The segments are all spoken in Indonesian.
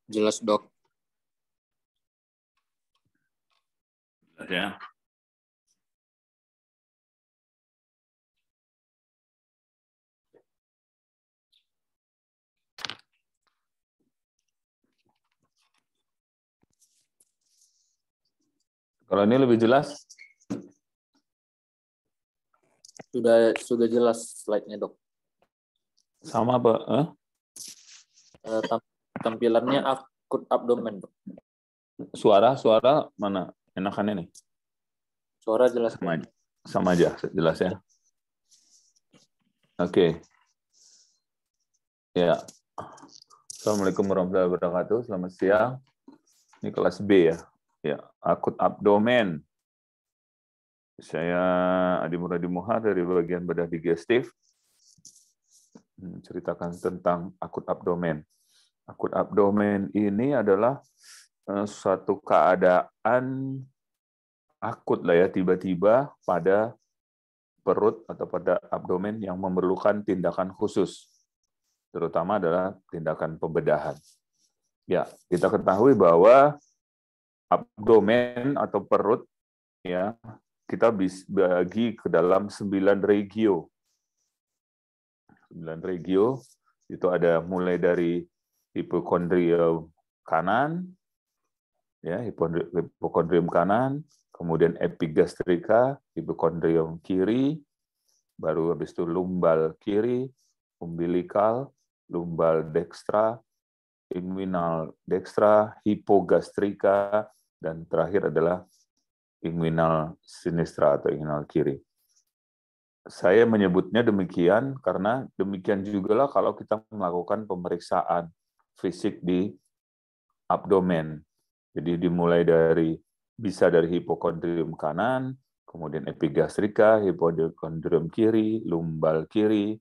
Jelas, Dok. Ya. Kalau ini lebih jelas? Sudah jelas slide-nya, Dok. Sama apa? Tampilannya akut abdomen, Dok. Suara mana enakan ini? Suara jelas. Sama aja, jelas ya. Oke. Ya. Assalamualaikum warahmatullahi wabarakatuh. Selamat siang. Ini kelas B ya. Ya, akut abdomen. Saya Adi Muradi Muha dari bagian bedah digestif. Ceritakan tentang akut abdomen. Akut abdomen ini adalah suatu keadaan akut lah ya, tiba-tiba pada perut atau pada abdomen yang memerlukan tindakan khusus, terutama adalah tindakan pembedahan. Ya, kita ketahui bahwa abdomen atau perut ya kita bagi ke dalam 9 regio. 9 regio itu ada mulai dari hipokondrium kanan, ya hipokondrium kanan, kemudian epigastrika, hipokondrium kiri, baru habis itu lumbal kiri, umbilikal, lumbal dextra, inguinal dextra, hipogastrika, dan terakhir adalah inguinal sinistra atau inguinal kiri. Saya menyebutnya demikian karena demikian juga lah kalau kita melakukan pemeriksaan fisik di abdomen. Jadi dimulai bisa dari hipokondrium kanan, kemudian epigastrika, hipokondrium kiri, lumbal kiri,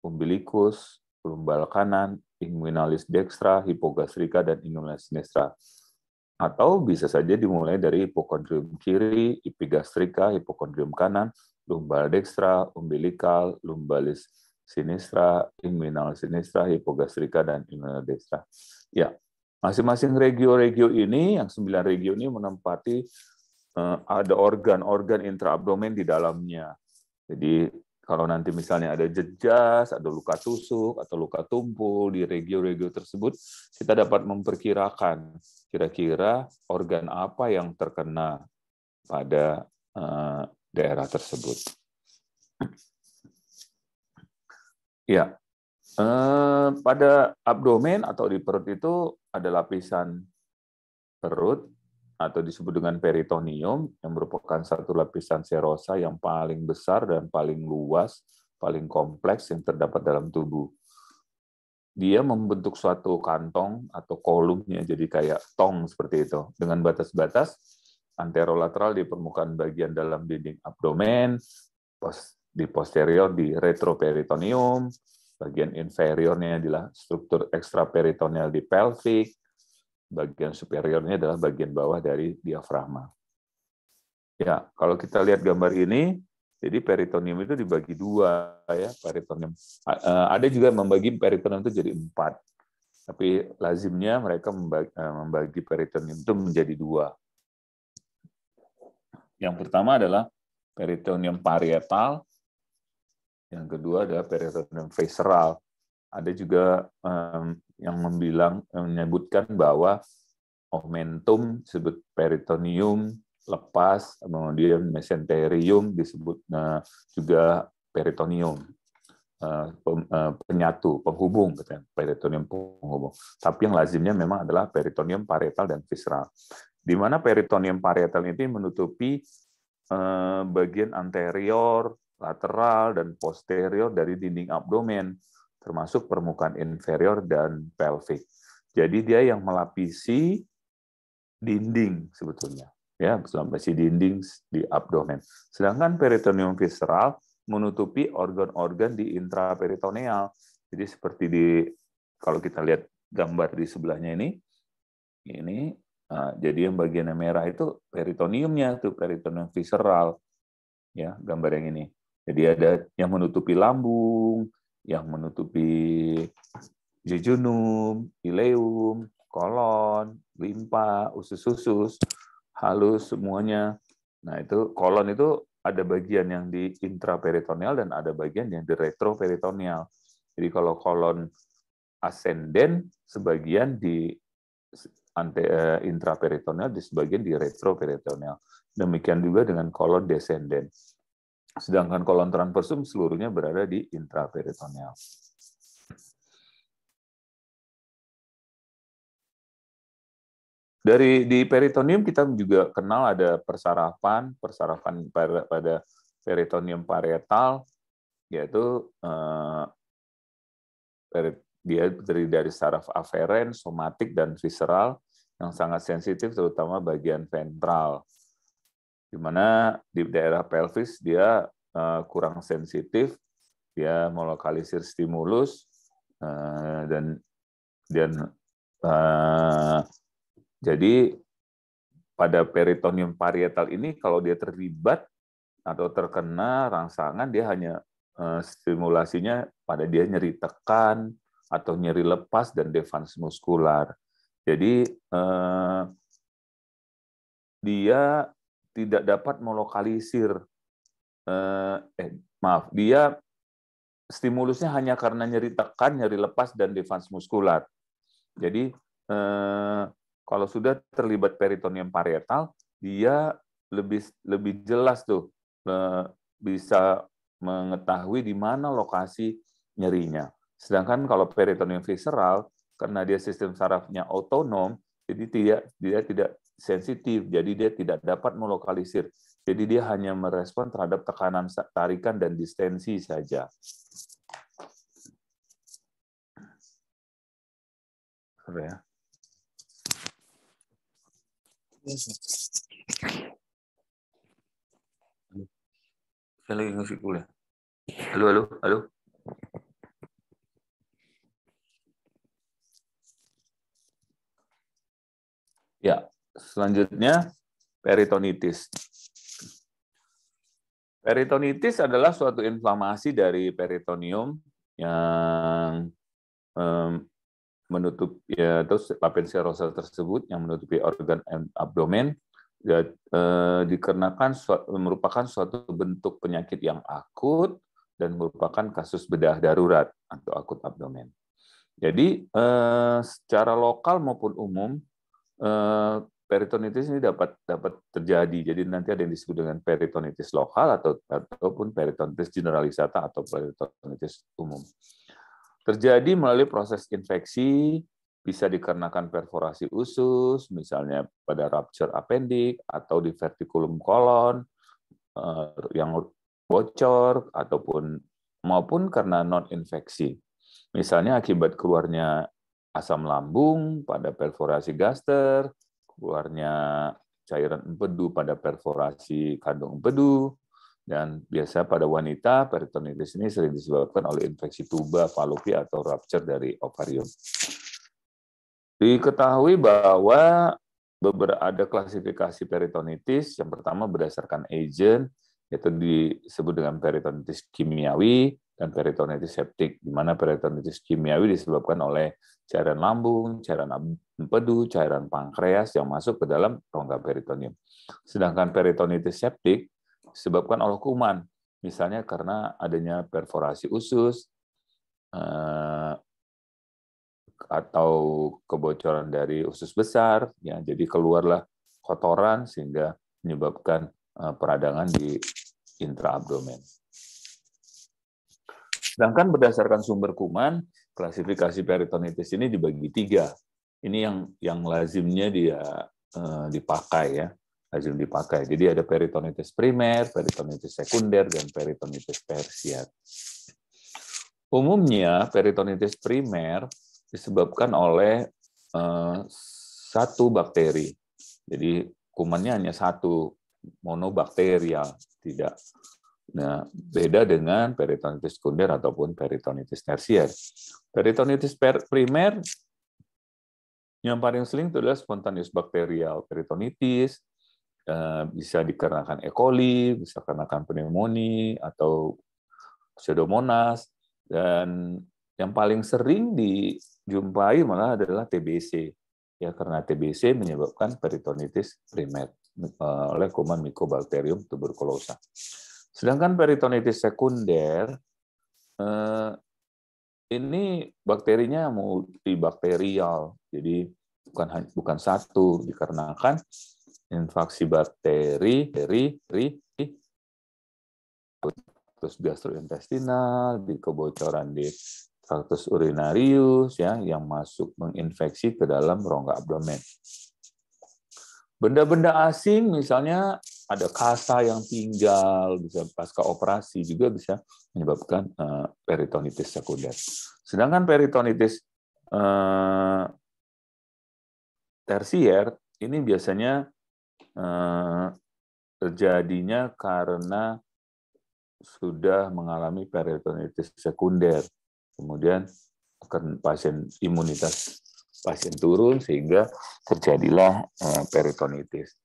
umbilikus, lumbal kanan, inguinalis dextra, hipogastrika, dan inguinalis sinistra. Atau bisa saja dimulai dari hipokondrium kiri, epigastrika, hipokondrium kanan, lumbal dextra, umbilikal, lumbalis sinistra, inguinal sinistra, hipogastrika, dan inguinal dextra. Ya, masing-masing regio-regio ini, yang 9 regio ini menempati ada organ-organ intraabdomen di dalamnya. Jadi kalau nanti misalnya ada jejas, ada luka tusuk, atau luka tumpul di regio-regio tersebut, kita dapat memperkirakan kira-kira organ apa yang terkena pada daerah tersebut. Ya, pada abdomen atau di perut itu ada lapisan perut atau disebut dengan peritoneum yang merupakan satu lapisan serosa yang paling besar dan paling luas, paling kompleks yang terdapat dalam tubuh. Dia membentuk suatu kantong atau kolumnya jadi kayak tong seperti itu dengan batas-batas anterolateral di permukaan bagian dalam dinding abdomen, di posterior di retroperitoneum, bagian inferiornya adalah struktur ekstraperitoneal di pelvic, bagian superiornya adalah bagian bawah dari diafragma. Ya, kalau kita lihat gambar ini, jadi peritoneum itu dibagi 2 ya, peritoneum. Ada juga membagi peritoneum itu jadi 4. Tapi lazimnya mereka membagi peritoneum itu menjadi 2. Yang pertama adalah peritoneum parietal, yang kedua adalah peritoneum visceral. Ada juga yang menyebutkan bahwa omentum disebut peritoneum, lepas, kemudian mesenterium disebut juga peritoneum, penyatu, penghubung, peritoneum penghubung. Tapi yang lazimnya memang adalah peritoneum parietal dan visceral. Di mana peritoneum parietal ini menutupi bagian anterior, lateral, dan posterior dari dinding abdomen, termasuk permukaan inferior dan pelvic. Jadi dia yang melapisi dinding sebetulnya, ya, melapisi dinding di abdomen. Sedangkan peritoneum visceral menutupi organ-organ di intraperitoneal. Jadi seperti kalau kita lihat gambar di sebelahnya ini, jadi yang bagian merah itu peritoneumnya, tuh peritoneum visceral, ya, gambar yang ini. Jadi ada yang menutupi lambung, yang menutupi jejunum, ileum, kolon, limpa, usus-usus, halus semuanya. Nah, itu kolon itu ada bagian yang di intraperitoneal dan ada bagian yang di retroperitoneal. Jadi kalau kolon ascendent, sebagian di intraperitoneal, di sebagian di retroperitoneal. Demikian juga dengan kolon descendent. Sedangkan kolon transversum seluruhnya berada di intraperitoneal. Di peritoneum kita juga kenal ada persarafan pada peritoneum parietal, yaitu dia terdiri dari saraf aferen, somatik, dan visceral yang sangat sensitif, terutama bagian ventral. Di mana di daerah pelvis dia kurang sensitif, dia melokalisir stimulus, dan jadi pada peritoneum parietal ini kalau dia terlibat atau terkena rangsangan, dia hanya stimulasinya pada dia nyeri tekan atau nyeri lepas dan defans muskular. Jadi dia tidak dapat melokalisir, dia stimulusnya hanya karena nyeri tekan, nyeri lepas, dan defans muskular. Jadi kalau sudah terlibat peritoneum parietal, dia lebih jelas tuh bisa mengetahui di mana lokasi nyerinya. Sedangkan kalau peritoneum visceral, karena dia sistem sarafnya otonom, jadi dia tidak sensitif, jadi dia tidak dapat melokalisir. Jadi dia hanya merespon terhadap tekanan tarikan dan distensi saja. Ya. Saya lagi ngasih kuliah. Halo. Ya, selanjutnya peritonitis. Peritonitis adalah suatu inflamasi dari peritoneum yang menutup atau lapen serosa tersebut yang menutupi organ abdomen, dikarenakan merupakan suatu bentuk penyakit yang akut dan merupakan kasus bedah darurat atau akut abdomen. Jadi secara lokal maupun umum peritonitis ini dapat terjadi. Jadi nanti ada yang disebut dengan peritonitis lokal ataupun peritonitis generalisata atau peritonitis umum. Terjadi melalui proses infeksi, bisa dikarenakan perforasi usus, misalnya pada rupture appendix atau di verticulum colon yang bocor maupun karena non infeksi. Misalnya akibat keluarnya asam lambung pada perforasi gaster, keluarnya cairan empedu pada perforasi kandung empedu, dan biasa pada wanita peritonitis ini sering disebabkan oleh infeksi tuba, fallopi, atau rupture dari ovarium. Diketahui bahwa ada klasifikasi peritonitis. Yang pertama berdasarkan agent, yaitu disebut dengan peritonitis kimiawi dan peritonitis septik, di mana peritonitis kimiawi disebabkan oleh cairan lambung, cairan empedu, cairan pankreas yang masuk ke dalam rongga peritoneum. Sedangkan peritonitis septik disebabkan oleh kuman, misalnya karena adanya perforasi usus atau kebocoran dari usus besar, ya, jadi keluarlah kotoran sehingga menyebabkan peradangan di intraabdomen. Sedangkan berdasarkan sumber kuman, klasifikasi peritonitis ini dibagi 3. Ini yang lazimnya dia dipakai, ya, lazim dipakai. Jadi ada peritonitis primer, peritonitis sekunder, dan peritonitis tersier. Umumnya peritonitis primer disebabkan oleh satu bakteri. Jadi kumannya hanya satu, monobakterial, tidak. Nah, beda dengan peritonitis sekunder ataupun peritonitis tersier. Peritonitis primer yang paling sering itu adalah spontaneous bakterial peritonitis, bisa dikarenakan E. coli, bisa dikarenakan pneumonia atau pseudomonas, dan yang paling sering dijumpai malah adalah TBC, Ya, karena TBC menyebabkan peritonitis primer oleh kuman Mycobacterium tuberculosa. Sedangkan peritonitis sekunder ini bakterinya multibakterial, jadi bukan satu, dikarenakan infeksi bakteri dari traktus gastrointestinal, di kebocoran di traktus urinarius, ya, yang masuk menginfeksi ke dalam rongga abdomen. Benda-benda asing, misalnya ada kasa yang tinggal, bisa pasca operasi juga bisa menyebabkan peritonitis sekunder. Sedangkan peritonitis tersier ini biasanya terjadinya karena sudah mengalami peritonitis sekunder, kemudian pasien imunitas pasien turun sehingga terjadilah peritonitis.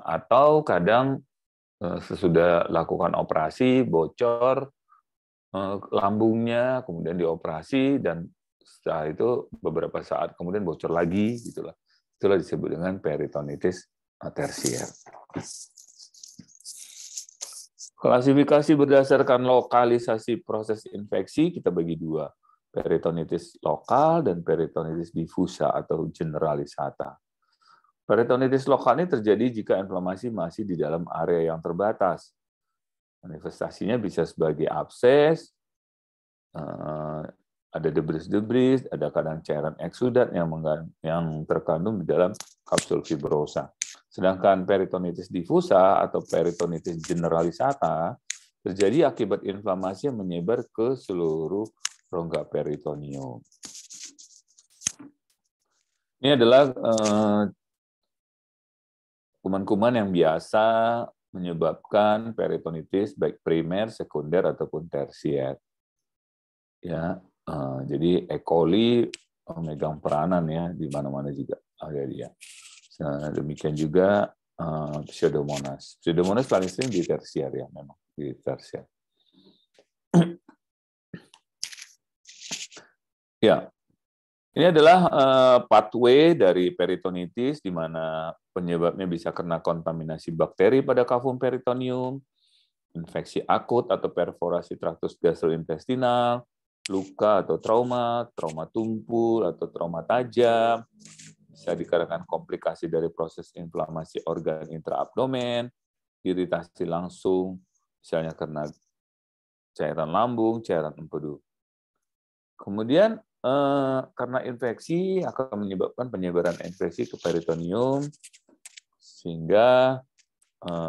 Atau kadang sesudah lakukan operasi bocor lambungnya, kemudian dioperasi dan setelah itu beberapa saat kemudian bocor lagi, gitulah. Itulah disebut dengan peritonitis tersier. Klasifikasi berdasarkan lokalisasi proses infeksi kita bagi dua, peritonitis lokal dan peritonitis difusa atau generalisata. Peritonitis lokal ini terjadi jika inflamasi masih di dalam area yang terbatas. Manifestasinya bisa sebagai abses, ada debris-debris, ada kadang cairan eksudat yang terkandung di dalam kapsul fibrosa. Sedangkan peritonitis difusa atau peritonitis generalisata terjadi akibat inflamasi yang menyebar ke seluruh rongga peritoneum. Ini adalah kuman-kuman yang biasa menyebabkan peritonitis baik primer, sekunder ataupun tersier. Ya, jadi E. coli memegang peranan ya di mana-mana juga ada dia. Nah, demikian juga Pseudomonas. Pseudomonas paling sering di tersier ya, memang di tersier. Ya, ini adalah pathway dari peritonitis di mana penyebabnya bisa karena kontaminasi bakteri pada kafum peritoneum, infeksi akut atau perforasi traktus gastrointestinal, luka atau trauma tumpul atau trauma tajam, bisa dikarenakan komplikasi dari proses inflamasi organ intraabdomen, iritasi langsung, misalnya karena cairan lambung, cairan empedu. Kemudian karena infeksi akan menyebabkan penyebaran infeksi ke peritoneum, sehingga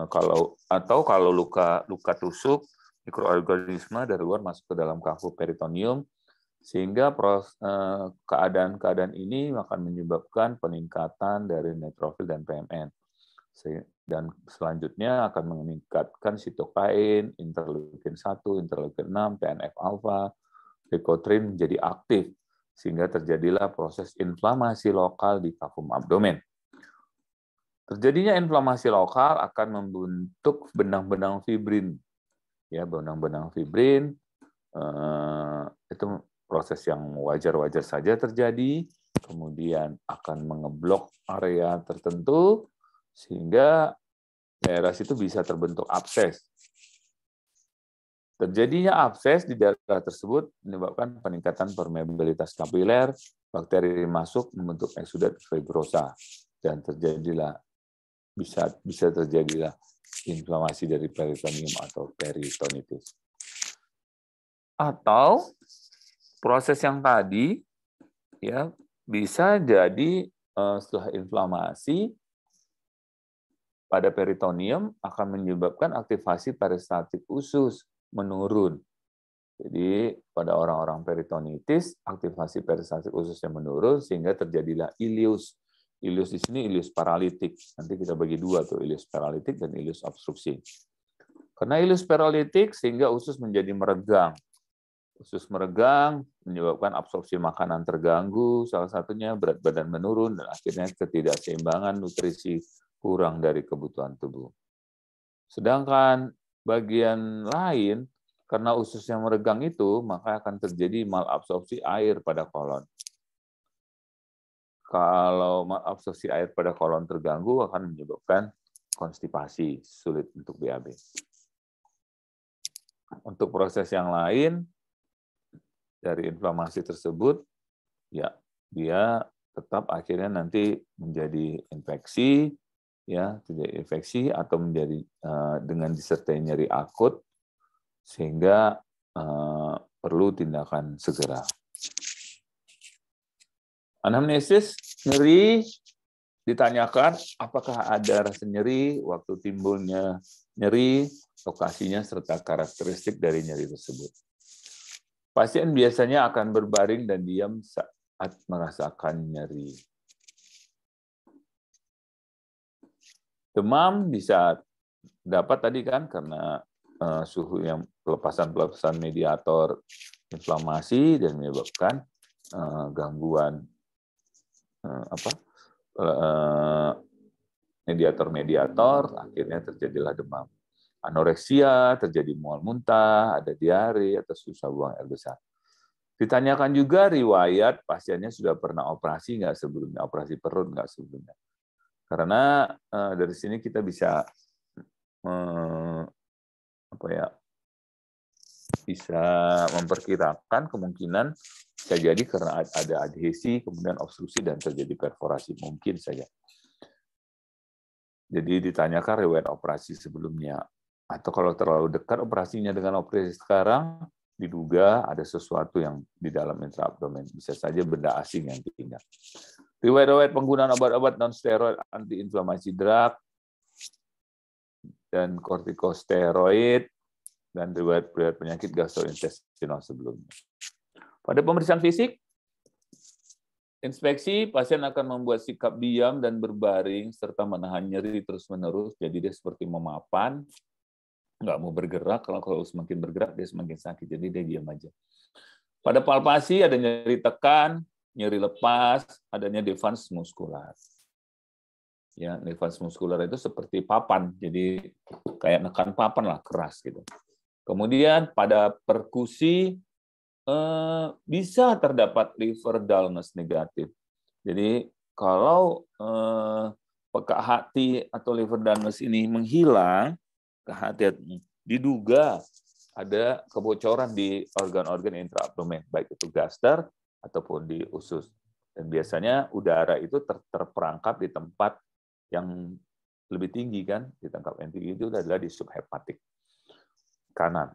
kalau luka tusuk mikroorganisme dari luar masuk ke dalam kafum peritoneum, sehingga keadaan-keadaan ini akan menyebabkan peningkatan dari neutrofil dan PMN. Dan selanjutnya akan meningkatkan sitokain, interleukin 1, interleukin 6, TNF-alfa, leukotriene menjadi aktif, sehingga terjadilah proses inflamasi lokal di kafum abdomen. Terjadinya inflamasi lokal akan membentuk benang-benang fibrin. Ya, benang-benang fibrin itu proses yang wajar-wajar saja terjadi, kemudian akan mengeblok area tertentu sehingga daerah situ bisa terbentuk abses. Terjadinya abses di daerah tersebut menyebabkan peningkatan permeabilitas kapiler, bakteri masuk membentuk eksudat fibrosa, dan bisa terjadilah inflamasi dari peritoneum atau peritonitis. Atau proses yang tadi ya bisa jadi setelah inflamasi pada peritoneum akan menyebabkan aktivasi peristaltik usus menurun. Jadi pada orang-orang peritonitis, aktivasi peristaltik ususnya menurun sehingga terjadilah ileus. Ileus di sini ileus paralitik. Nanti kita bagi dua tuh, ileus paralitik dan ileus obstruksi. Karena ileus paralitik sehingga usus menjadi meregang. Usus meregang menyebabkan absorpsi makanan terganggu, salah satunya berat badan menurun dan akhirnya ketidakseimbangan nutrisi kurang dari kebutuhan tubuh. Sedangkan bagian lain, karena usus yang meregang itu, maka akan terjadi malabsorpsi air pada kolon. Kalau absorpsi air pada kolon terganggu akan menyebabkan konstipasi, sulit untuk BAB. Untuk proses yang lain dari inflamasi tersebut, ya dia tetap akhirnya nanti menjadi infeksi, ya tidak infeksi atau menjadi dengan disertai nyeri akut, sehingga perlu tindakan segera. Anamnesis nyeri ditanyakan apakah ada rasa nyeri waktu timbulnya nyeri, lokasinya serta karakteristik dari nyeri tersebut. Pasien biasanya akan berbaring dan diam saat merasakan nyeri. Demam bisa dapat tadi kan karena suhu yang pelepasan mediator inflamasi dan menyebabkan gangguan mediator, akhirnya terjadilah demam. Anoreksia, terjadi mual muntah, ada diare, atau susah buang air besar. Ditanyakan juga riwayat pasiennya sudah pernah operasi nggak sebelumnya, operasi perut nggak sebelumnya. Karena dari sini kita bisa bisa memperkirakan kemungkinan bisa jadi karena ada adhesi, kemudian obstruksi, dan terjadi perforasi. Mungkin saja. Jadi ditanyakan riwayat operasi sebelumnya. Atau kalau terlalu dekat operasinya dengan operasi sekarang, diduga ada sesuatu yang di dalam intraabdomen. Bisa saja benda asing yang tinggal. Riwayat penggunaan obat-obat non-steroid anti-inflamasi drug dan kortikosteroid, dan riwayat penyakit gastrointestinal sebelumnya. Pada pemeriksaan fisik, inspeksi, pasien akan membuat sikap diam dan berbaring, serta menahan nyeri terus-menerus, jadi dia seperti memapan, nggak mau bergerak, kalau semakin bergerak, dia semakin sakit, jadi dia diam aja. Pada palpasi, ada nyeri tekan, nyeri lepas, adanya defense muskular. Ya, defense muskular itu seperti papan, jadi kayak nekan papan lah, keras gitu. Kemudian pada perkusi bisa terdapat liver dullness negatif. Jadi kalau peka hati atau liver dullness ini menghilang, kehatian diduga ada kebocoran di organ-organ intraabdomen, baik itu gaster ataupun di usus. Dan biasanya udara itu terperangkap di tempat yang lebih tinggi kan, di tempat yang tinggi itu adalah di subhepatik kanan.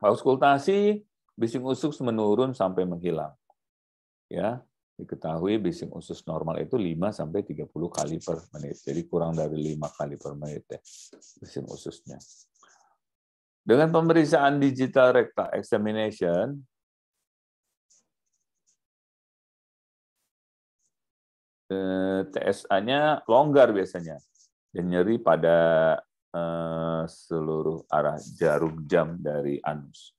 Auskultasi, bising usus menurun sampai menghilang. Ya, diketahui bising usus normal itu 5-30 kali per menit. Jadi kurang dari 5 kali per menit ya, bising ususnya. Dengan pemeriksaan digital rectal examination, TSA-nya longgar biasanya dan nyeri pada seluruh arah jarum jam dari anus.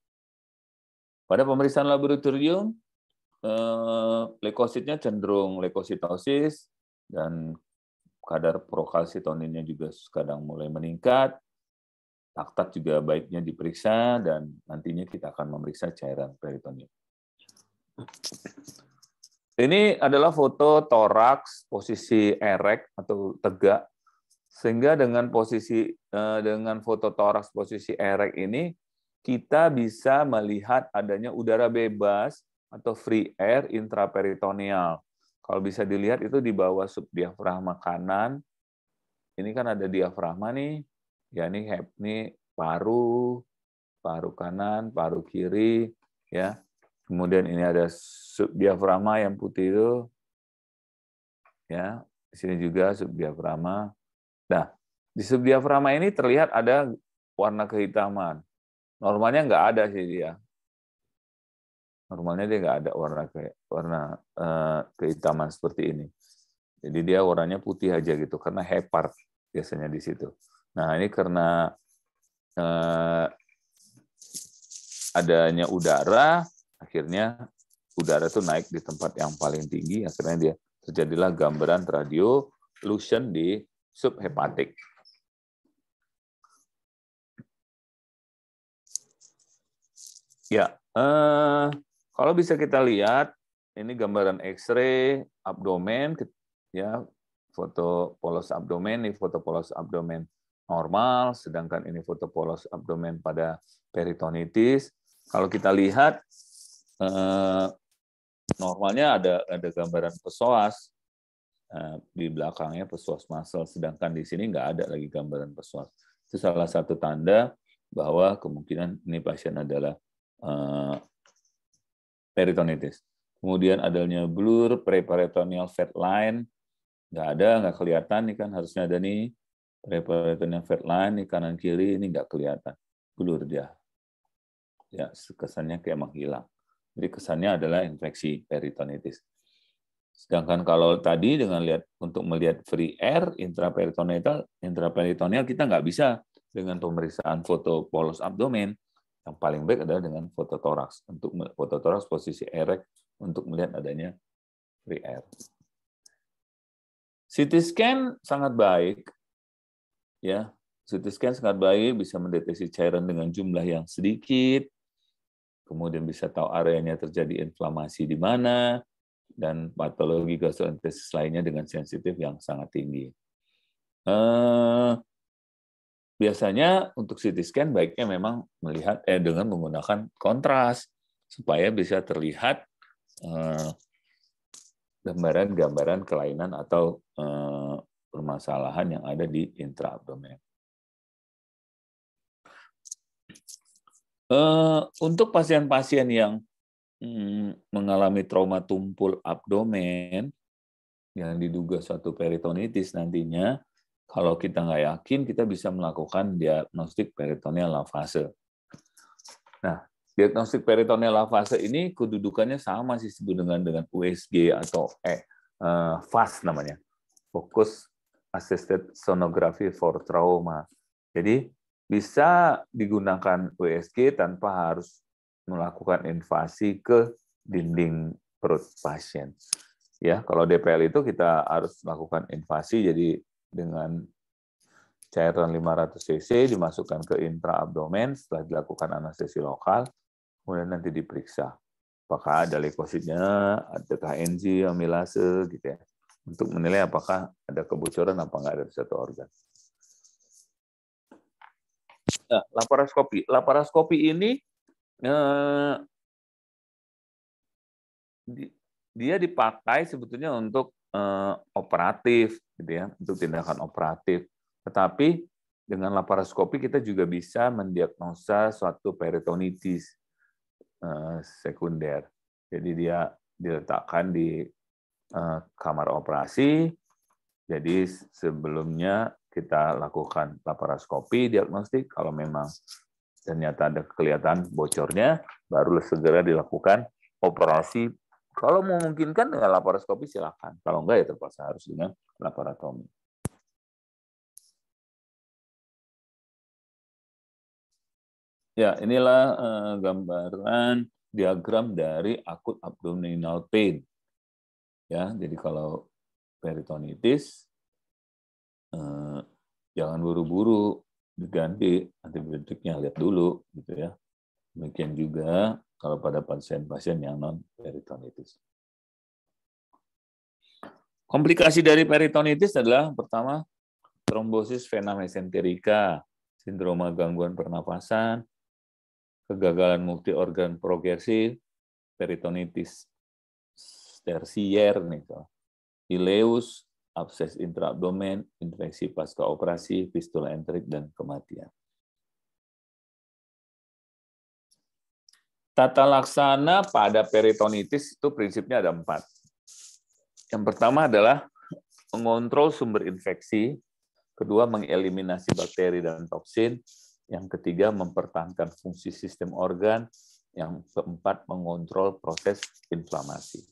Pada pemeriksaan laboratorium, leukositnya cenderung leukositosis dan kadar prokalsitoninnya juga kadang mulai meningkat. Laktat juga baiknya diperiksa dan nantinya kita akan memeriksa cairan peritoneum. Ini adalah foto toraks posisi erek atau tegak. Sehingga dengan foto toraks posisi erek ini kita bisa melihat adanya udara bebas atau free air intraperitoneal. Kalau bisa dilihat itu di bawah subdiafragma kanan. Ini kan ada diafragma nih. Ya ini paru kanan, paru kiri, ya. Kemudian ini ada subdiafragma yang putih itu. Ya, di sini juga subdiafragma. Nah, di subdiafragma ini terlihat ada warna kehitaman. Normalnya nggak ada sih dia. Normalnya dia nggak ada warna kehitaman seperti ini. Jadi dia warnanya putih aja gitu, karena hepart biasanya di situ. Nah, ini karena adanya udara, akhirnya udara itu naik di tempat yang paling tinggi, akhirnya dia terjadilah gambaran radiolution di subhepatik. Ya, kalau bisa kita lihat, ini gambaran X-ray abdomen, ya foto polos abdomen, ini foto polos abdomen normal, sedangkan ini foto polos abdomen pada peritonitis. Kalau kita lihat normalnya ada gambaran psoas di belakangnya, psoas muscle, sedangkan di sini nggak ada lagi gambaran psoas. Itu salah satu tanda bahwa kemungkinan ini pasien adalah peritonitis. Kemudian adanya blur preperitoneal fat line, nggak kelihatan, nih kan harusnya ada nih preperitoneal fat line, nih kanan kiri, ini nggak kelihatan, blur dia. Ya, kesannya kayak menghilang. Jadi kesannya adalah infeksi peritonitis. Sedangkan kalau tadi dengan untuk melihat free air intraperitoneal kita nggak bisa dengan pemeriksaan foto polos abdomen. Yang paling baik adalah dengan foto toraks. Untuk foto toraks posisi erect untuk melihat adanya free air. CT scan sangat baik, ya. CT scan sangat baik, bisa mendeteksi cairan dengan jumlah yang sedikit, kemudian bisa tahu areanya terjadi inflamasi di mana, dan patologi gastroenteritis lainnya dengan sensitif yang sangat tinggi. Biasanya untuk CT scan baiknya memang melihat dengan menggunakan kontras supaya bisa terlihat gambaran-gambaran kelainan atau permasalahan yang ada di intraabdomen. Untuk pasien-pasien yang mengalami trauma tumpul abdomen yang diduga suatu peritonitis nantinya, kalau kita nggak yakin, kita bisa melakukan diagnostik peritoneal lavase. Nah, diagnostik peritoneal lavase ini kedudukannya sama sih dengan USG atau FAST namanya, Focus Assisted Sonography for Trauma. Jadi bisa digunakan USG tanpa harus melakukan invasi ke dinding perut pasien. Ya, kalau DPL itu kita harus melakukan invasi, jadi dengan cairan 500 cc dimasukkan ke intraabdomen setelah dilakukan anestesi lokal, kemudian nanti diperiksa apakah ada leukositnya, adakah enzim amilase gitu ya, untuk menilai apakah ada kebocoran apa enggak dari satu organ. Nah, laparoskopi. Laparoskopi ini dia dipakai sebetulnya untuk operatif, gitu ya, untuk tindakan operatif. Tetapi dengan laparoskopi kita juga bisa mendiagnosa suatu peritonitis sekunder. Jadi dia diletakkan di kamar operasi. Jadi sebelumnya kita lakukan laparoskopi diagnostik. Kalau memang ternyata ada kelihatan bocornya, baru segera dilakukan operasi. Kalau memungkinkan dengan laparoskopi silakan. Kalau enggak ya terpaksa harus dengan laparotomi. Ya, inilah gambaran diagram dari akut abdominal pain. Ya, jadi kalau peritonitis jangan buru-buru diganti antibiotiknya, lihat dulu gitu ya. Demikian juga kalau pada pasien-pasien yang non peritonitis. Komplikasi dari peritonitis adalah pertama trombosis vena mesenterica, sindroma gangguan pernapasan, kegagalan multi organ progresif, peritonitis tersier nih, ileus, abses intraabdomen, infeksi pasca operasi, fistula enterik, dan kematian. Tata laksana pada peritonitis itu prinsipnya ada 4. Yang pertama adalah mengontrol sumber infeksi, kedua mengeliminasi bakteri dan toksin, yang ketiga mempertahankan fungsi sistem organ, yang keempat mengontrol proses inflamasi.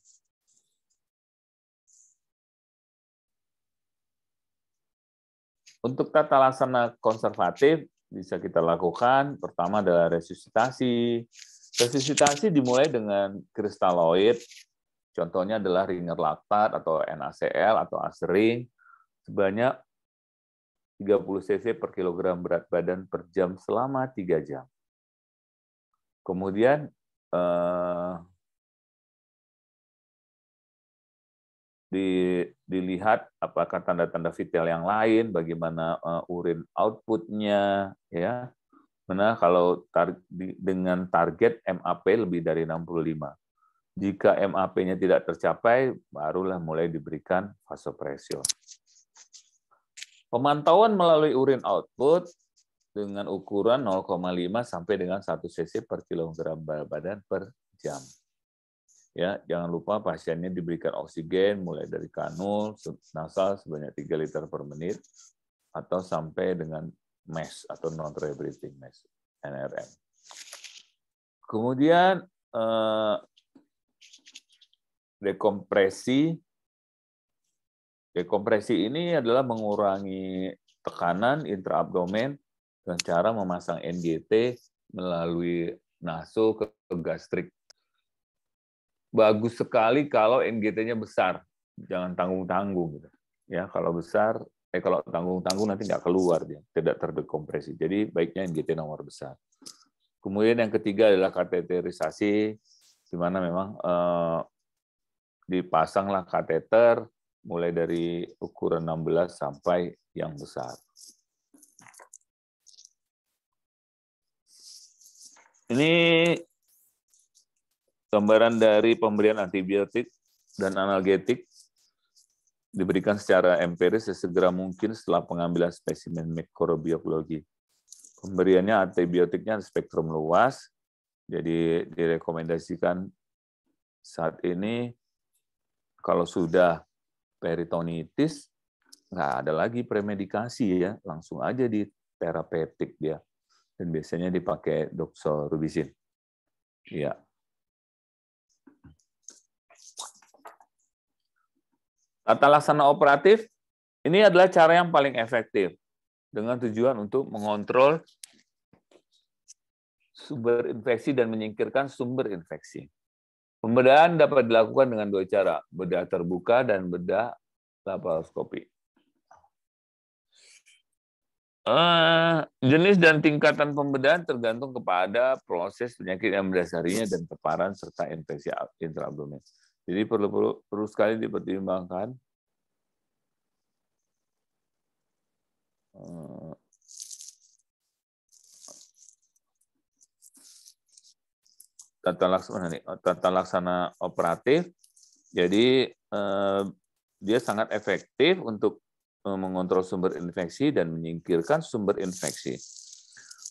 Untuk tata laksana konservatif bisa kita lakukan, pertama adalah resusitasi. Resusitasi dimulai dengan kristaloid, contohnya adalah ringer laktat atau NaCl atau asering, sebanyak 30 cc per kilogram berat badan per jam selama 3 jam. Kemudian dilihat apakah tanda-tanda vital yang lain, bagaimana urin outputnya, ya. Nah, kalau dengan target MAP lebih dari 65. Jika MAP-nya tidak tercapai, barulah mulai diberikan vasopression. Pemantauan melalui urin output dengan ukuran 0,5 sampai dengan 1 cc per kilogram berat badan per jam. Ya, jangan lupa pasiennya diberikan oksigen mulai dari kanul nasal sebanyak 3 liter per menit atau sampai dengan MES atau non-rebreathing MES, NRM. Kemudian dekompresi. Dekompresi ini adalah mengurangi tekanan intraabdomen dengan cara memasang NGT melalui naso ke gastrik. Bagus sekali kalau NGT-nya besar, jangan tanggung-tanggung. Ya, kalau besar, kalau tanggung-tanggung nanti nggak keluar dia, tidak terdekompresi. Jadi baiknya NGT nomor besar. Kemudian yang ketiga adalah kateterisasi, di mana memang dipasanglah kateter mulai dari ukuran 16 sampai yang besar. Ini gambaran dari pemberian antibiotik dan analgetik diberikan secara empiris sesegera mungkin setelah pengambilan spesimen mikrobiologi. Pemberiannya antibiotiknya spektrum luas, jadi direkomendasikan saat ini kalau sudah peritonitis, nggak ada lagi premedikasi ya, langsung aja di terapeutik dia. Dan biasanya dipakai doxorubicin. Ya. Tata laksana operatif, ini adalah cara yang paling efektif dengan tujuan untuk mengontrol sumber infeksi dan menyingkirkan sumber infeksi. Pembedahan dapat dilakukan dengan 2 cara, bedah terbuka dan bedah laparoskopi. Jenis dan tingkatan pembedahan tergantung kepada proses penyakit yang mendasarinya dan paparan serta infeksi intraabdomen. Jadi perlu sekali dipertimbangkan. Tata laksana operatif, jadi dia sangat efektif untuk mengontrol sumber infeksi dan menyingkirkan sumber infeksi.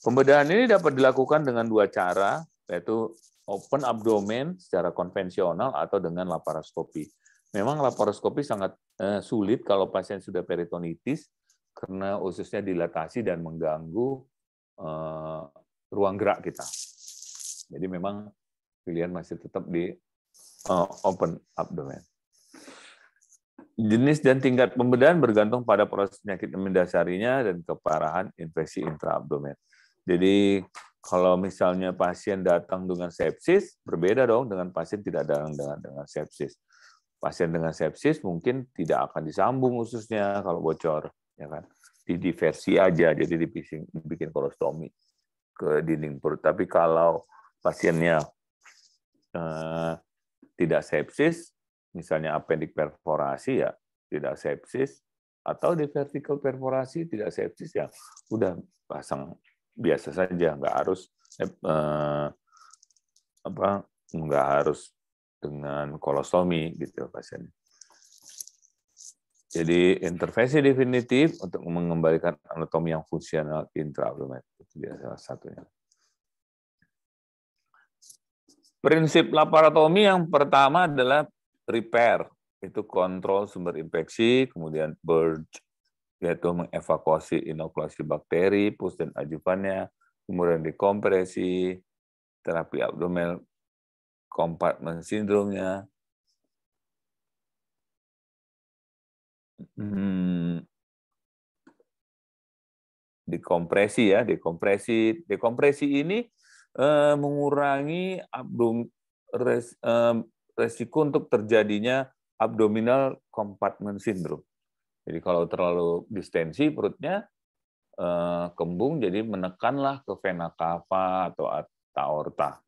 Pembedahan ini dapat dilakukan dengan 2 cara, yaitu open abdomen secara konvensional atau dengan laparoskopi. Memang laparoskopi sangat sulit kalau pasien sudah peritonitis karena ususnya dilatasi dan mengganggu ruang gerak kita. Jadi memang pilihan masih tetap di open abdomen. Jenis dan tingkat pembedahan bergantung pada proses penyakit yang mendasarinya dan keparahan infeksi intraabdomen. Jadi kalau misalnya pasien datang dengan sepsis, berbeda dong dengan pasien tidak datang dengan sepsis. Pasien dengan sepsis mungkin tidak akan disambung ususnya kalau bocor, ya kan? Didiversi aja, jadi dibikin kolostomi ke dinding perut. Tapi kalau pasiennya tidak sepsis, misalnya appendix perforasi ya tidak sepsis, atau di vertical perforasi tidak sepsis ya udah pasang biasa saja, nggak harus nggak harus dengan kolostomi gitu pasien. Jadi intervensi definitif untuk mengembalikan anatomi yang fungsional intraabdomen itu dia salah satunya. Prinsip laparotomi yang pertama adalah repair, itu kontrol sumber infeksi, kemudian purge, yaitu mengevakuasi inokulasi bakteri, pus dan ajuvannya, kemudian dekompresi, terapi abdominal compartment syndrome-nya, dekompresi ya, dekompresi ini mengurangi resiko untuk terjadinya abdominal compartment syndrome. Jadi kalau terlalu distensi perutnya kembung, jadi menekanlah ke vena cava atau aorta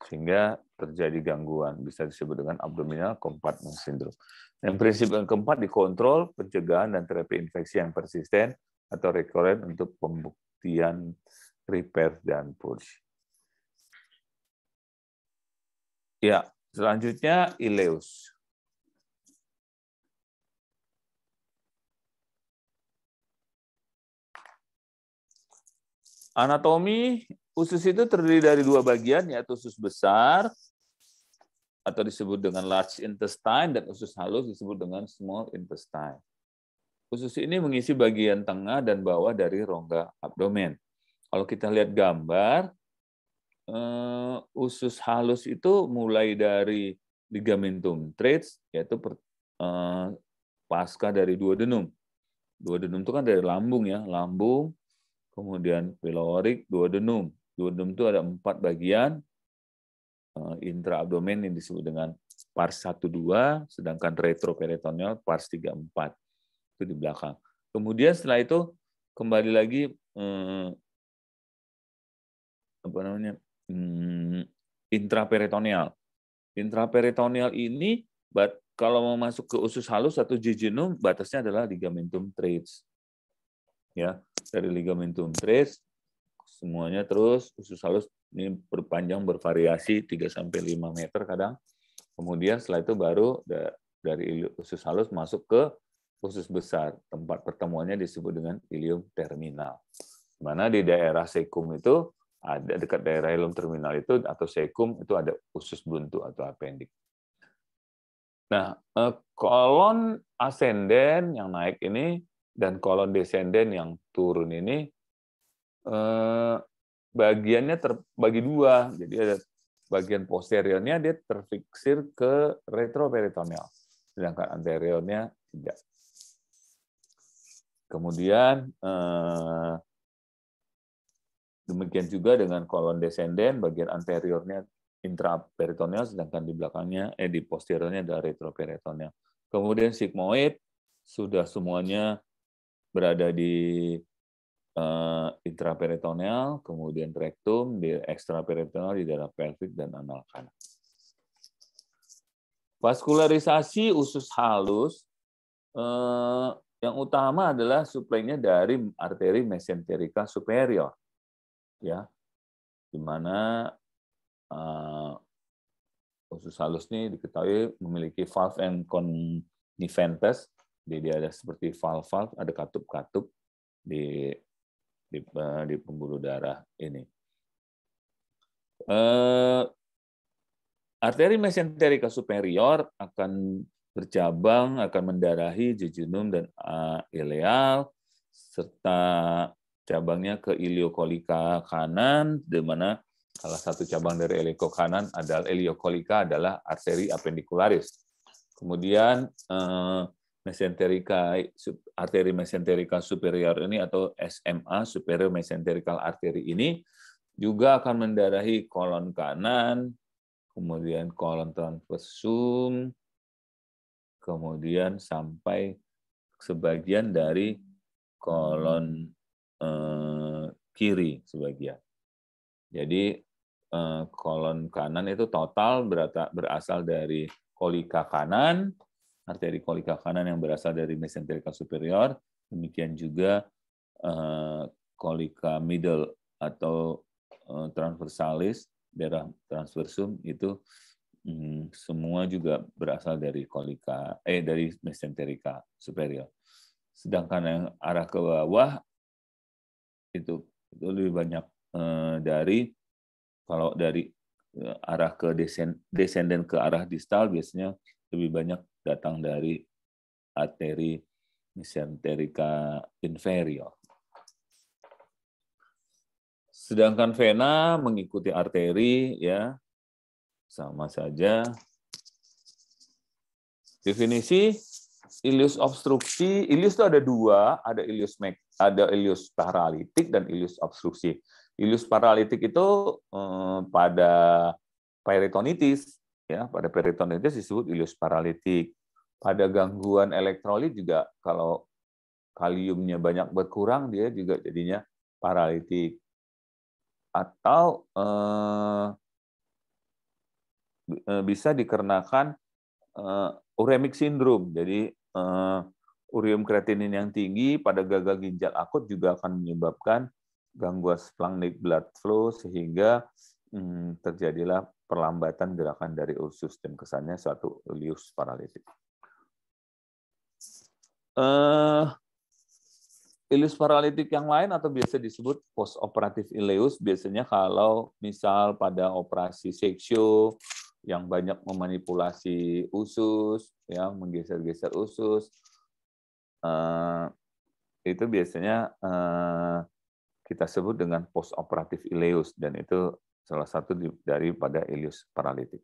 sehingga terjadi gangguan, bisa disebut dengan abdominal compartment syndrome. Yang prinsip yang keempat, dikontrol, pencegahan dan terapi infeksi yang persisten atau recurrent untuk pembuktian repair dan purge. Ya, selanjutnya ileus. Anatomi usus itu terdiri dari dua bagian, yaitu usus besar atau disebut dengan large intestine dan usus halus disebut dengan small intestine. Usus ini mengisi bagian tengah dan bawah dari rongga abdomen. Kalau kita lihat gambar, usus halus itu mulai dari ligamentum teres, yaitu pasca dari duodenum. Duodenum itu kan dari lambung ya, lambung, kemudian pyloric, duodenum. Duodenum itu ada 4 bagian, intraabdomen yang disebut dengan pars 1-2, sedangkan retroperitoneal pars 3-4. Itu di belakang. Kemudian setelah itu kembali lagi intraperitoneal. Intraperitoneal ini kalau mau masuk ke usus halus atau jejunum, batasnya adalah ligamentum teres. Ya, dari ligamentum teres semuanya terus usus halus ini berpanjang bervariasi 3-5 meter kadang. Kemudian setelah itu baru dari usus halus masuk ke usus besar. Tempat pertemuannya disebut dengan ilium terminal. Di mana di daerah sekum itu ada, dekat daerah ilium terminal itu atau sekum itu ada usus buntu atau appendix. Nah, kolon ascenden yang naik ini dan kolon descenden yang turun ini bagiannya terbagi dua. Jadi ada bagian posteriornya dia terfiksir ke retroperitoneal, sedangkan anteriornya tidak. Kemudian demikian juga dengan kolon descenden, bagian anteriornya intraperitoneal, sedangkan di belakangnya di posteriornya ada retroperitoneal. Kemudian sigmoid sudah semuanya berada di intraperitoneal, kemudian rektum, di ekstraperitoneal, di daerah pelvik dan anal kanan. Vaskularisasi usus halus yang utama adalah suplainya dari arteri mesenterica superior, ya, di mana usus halus ini diketahui memiliki valve and conniventes, jadi dia ada seperti valve, ada katup-katup di pembuluh darah ini. Arteri mesenterica superior akan bercabang, akan mendarahi jejunum dan ileal, serta cabangnya ke iliokolika kanan, di mana salah satu cabang dari iliokolika adalah arteri appendicularis. Kemudian arteri mesenterica superior ini atau SMA, superior mesenterical artery ini juga akan mendarahi kolon kanan, kemudian kolon transversum, kemudian sampai sebagian dari kolon kiri sebagian. Jadi kolon kanan itu total berasal dari kolika kanan, arteri kolika kanan yang berasal dari mesenterica superior, demikian juga kolika middle atau transversalis, daerah transversum itu semua juga berasal dari dari mesenterica superior. Sedangkan yang arah ke bawah itu lebih banyak kalau dari arah ke descendant ke arah distal biasanya lebih banyak datang dari arteri mesenterica inferior. Sedangkan vena mengikuti arteri, ya, sama saja. Definisi ileus obstruksi, ileus itu ada dua, ada ileus paralitik dan ileus obstruksi. Ileus paralitik itu pada peritonitis, ya, pada peritonitis disebut ileus paralitik. Pada gangguan elektrolit juga kalau kaliumnya banyak berkurang dia juga jadinya paralitik. Atau bisa dikarenakan uremic syndrome. Jadi urium kreatinin yang tinggi pada gagal ginjal akut juga akan menyebabkan gangguan splanchnic blood flow sehingga terjadilah perlambatan gerakan dari usus dan kesannya suatu ileus paralitik. Ileus paralitik yang lain atau biasa disebut postoperatif ileus biasanya kalau misal pada operasi seksio yang banyak memanipulasi usus, ya menggeser-geser usus, itu biasanya kita sebut dengan postoperatif ileus dan itu salah satu daripada ileus paralitik.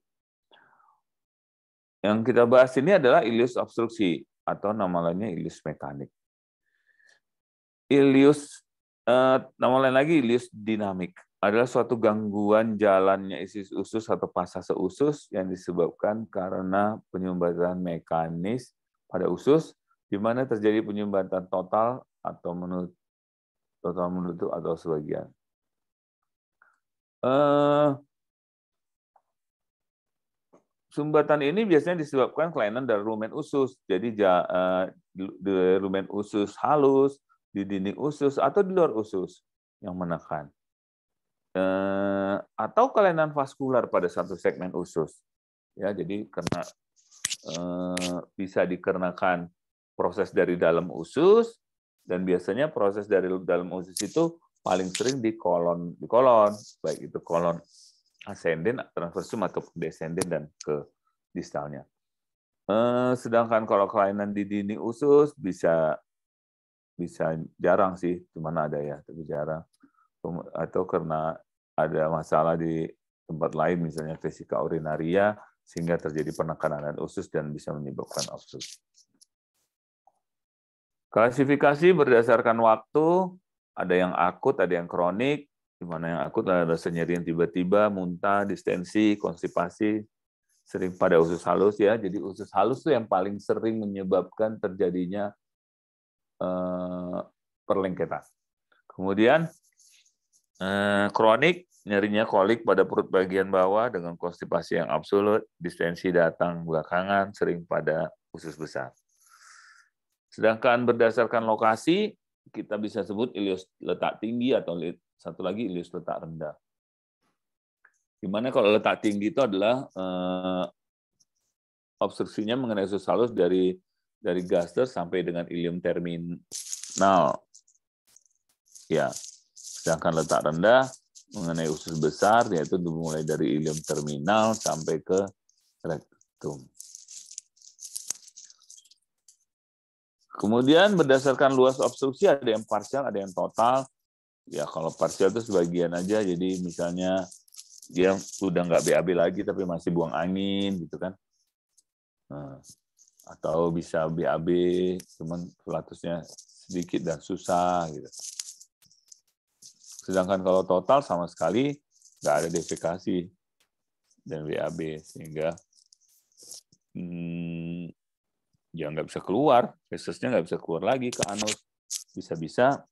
Yang kita bahas ini adalah ileus obstruksi atau nama lainnya ileus mekanik. Ileus, nama lain lagi ileus dinamik, adalah suatu gangguan jalannya isi usus atau pasase usus yang disebabkan karena penyumbatan mekanis pada usus, di mana terjadi penyumbatan total atau menutup atau sebagian. Sumbatan ini biasanya disebabkan kelainan dari lumen usus. Jadi di lumen usus halus, di dinding usus, atau di luar usus yang menekan. Atau kelainan vaskular pada satu segmen usus. Ya, jadi karena bisa dikarenakan proses dari dalam usus, dan biasanya proses dari dalam usus itu paling sering di kolon, baik itu kolon ascending, transversum atau descending dan ke distalnya. Sedangkan kalau kelainan di dinding usus bisa jarang sih, cuman ada ya, tapi jarang. Atau karena ada masalah di tempat lain, misalnya vesika urinaria, sehingga terjadi penekanan usus dan bisa menyebabkan obstruksi. Klasifikasi berdasarkan waktu, ada yang akut, ada yang kronik, di mana yang akut ada rasa nyeri yang tiba-tiba, muntah, distensi, konstipasi, sering pada usus halus ya. Jadi usus halus itu yang paling sering menyebabkan terjadinya perlengketan. Kemudian kronik, nyerinya kolik pada perut bagian bawah dengan konstipasi yang absolut, distensi datang belakangan, sering pada usus besar. Sedangkan berdasarkan lokasi, kita bisa sebut ileus letak tinggi atau satu lagi ileus letak rendah. Dimana kalau letak tinggi itu adalah obstruksinya mengenai usus halus dari gaster sampai dengan ileum terminal. Ya, sedangkan letak rendah mengenai usus besar, yaitu dimulai dari ileum terminal sampai ke rektum. Kemudian berdasarkan luas obstruksi ada yang parsial, ada yang total. Ya kalau parsial itu sebagian aja, jadi misalnya dia sudah nggak BAB lagi tapi masih buang angin gitu kan. Atau bisa BAB cuman flatusnya sedikit dan susah gitu. Sedangkan kalau total sama sekali nggak ada defekasi dan BAB sehingga ya nggak bisa keluar, fesesnya nggak bisa keluar lagi ke anus, bisa-bisa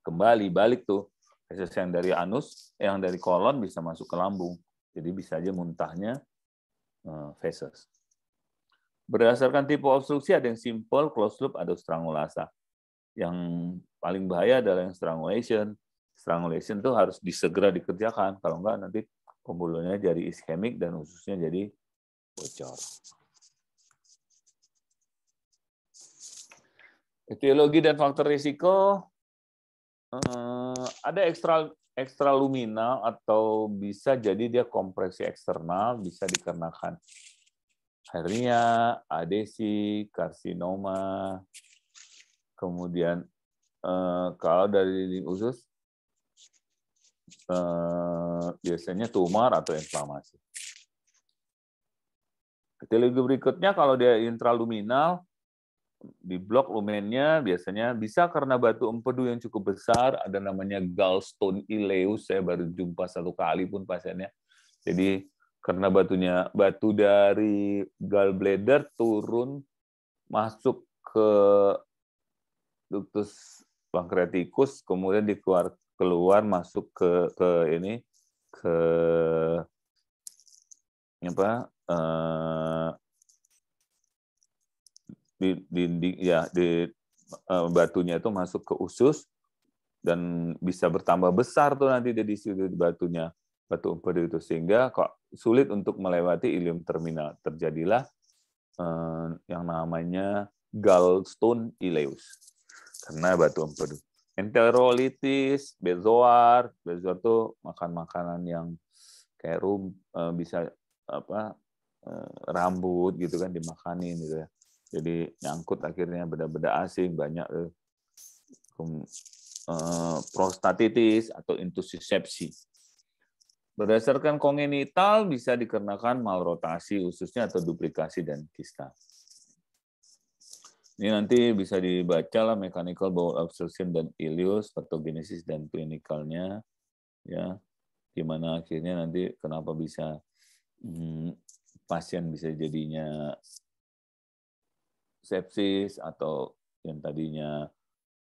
kembali balik tuh feses yang dari anus, yang dari kolon bisa masuk ke lambung, jadi bisa aja muntahnya feses. Berdasarkan tipe obstruksi ada yang simple, closed loop, ada strangulasa. Yang paling bahaya adalah yang strangulation. Strangulation tuh harus segera dikerjakan, kalau enggak nanti pembuluhnya jadi iskemik dan ususnya jadi bocor. Etiologi dan faktor risiko, ada ekstraluminal atau bisa jadi dia kompresi eksternal, bisa dikarenakan hernia, adesi, karsinoma, kemudian kalau dari dinding usus biasanya tumor atau inflamasi. Etiologi berikutnya kalau dia intraluminal, di blok lumennya biasanya bisa karena batu empedu yang cukup besar, ada namanya gallstone ileus, saya baru jumpa satu kali pun pasiennya. Jadi karena batu dari gallbladder turun masuk ke ductus pancreaticus, kemudian keluar masuk ke batunya itu masuk ke usus dan bisa bertambah besar tuh nanti di situ di batunya, batu empedu itu, sehingga kok sulit untuk melewati ileum terminal. Terjadilah yang namanya gallstone ileus karena batu empedu. Enterolitis, bezoar tuh makan makanan yang kayak bisa rambut gitu kan dimakanin gitu ya. Jadi nyangkut akhirnya benda-benda asing banyak. Prostatitis atau intussusepsi. Berdasarkan kongenital bisa dikarenakan malrotasi ususnya atau duplikasi dan kista. Ini nanti bisa dibaca lah mechanical bowel obstruction dan ileus, patogenesis dan klinikalnya, ya, gimana akhirnya nanti kenapa bisa pasien bisa jadinya sepsis atau yang tadinya